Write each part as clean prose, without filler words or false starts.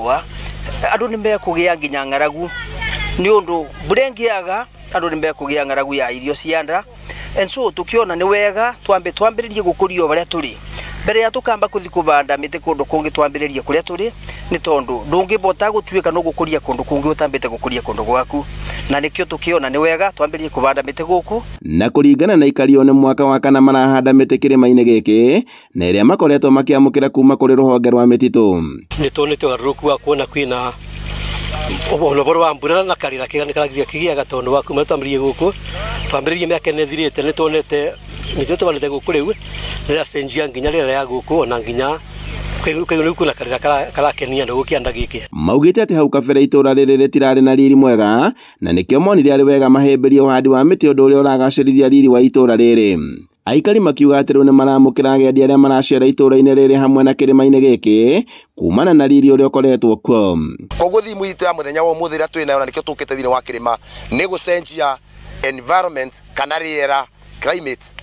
gwa andu nimbe kugia nginya ngaragu ni undu burengiaga andu nimbe kugia ngaragu ya irio cianda and so tukiona ni wega twambiririe gukurio baria turi mbere ya tukamba kuthi kubanda mite kundu kungi twambiririe kuria turi ni tondu ndungibota gutuika no gukuria kundu kungi utambite gukuria kundu gwaku na nikyo tukiona ni wega twambiririe kubanda mite guku na kuringana na ikario ni mwaka wa kana marahanda mite kirima-ini giki na iria makoretwo makiamukira kuma kuri ruhonge rwa mititu ni tonete waruku wa kuona kwina oboro wa mbura na karira kigani kigiaga tondu wa kuma twambiririe guku twambiririe miaka nethirite ni tonete nityo tubanete guku riu rira cenjia nginya rira ya guku ona nginya kwiguna karira karakenia ndo gukianda giki maugite ati hau kabere itura riri ritirari na riri mwega na nikio monire ari wega mahemberie uhandi wa miti undu uria uragacirithia riri wa itura riri aikari makiuga ati riu ni maramukira agendi aria maracera itura-ini riri hamwe na kirima-ini giki kumana na riri uria ukoretwo kuo koguo thimu itu ya muthenya wa umuthi ria twina na nikio tukite thini wa kirima ni gucenjia environment kana riera climate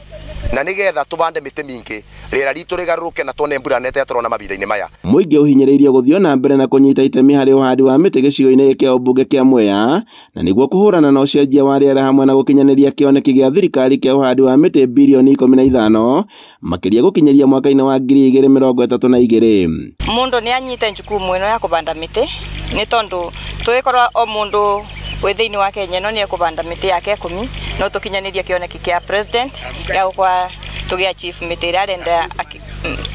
na nigetha tubande miti mingi riera ritu rigaruruke na tuone mbura nete turona mabinda-ini maya muingi uhinyiriirie guthio na mbere na kunyita itemi hari uhandi wa miti gicigo-ini kia ubunge kia Mwea na niguo kuhurana na ucenjia wa riera hamwe na gukinyaniria kioneki gia thirikari kia uhandi wa miti bilioni 15 makiria gukinyeria mwaka-ini wa 2032 mundu ni anyite njukumu ino ya kubanda miti ni tondu tuikorwa o mundu withiini wa Kenya no ni kubanda miti yake 10 no tukinyaniria kioneki kia president ya kwa tugia chief miti ira renda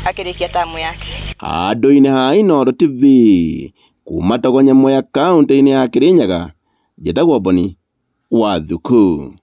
akirikia tamu yake andu-ini ha Inooro TV kuma Togonya Mwea kaunti-ini ya Kirinyaga njitagwo Boni Wathuku.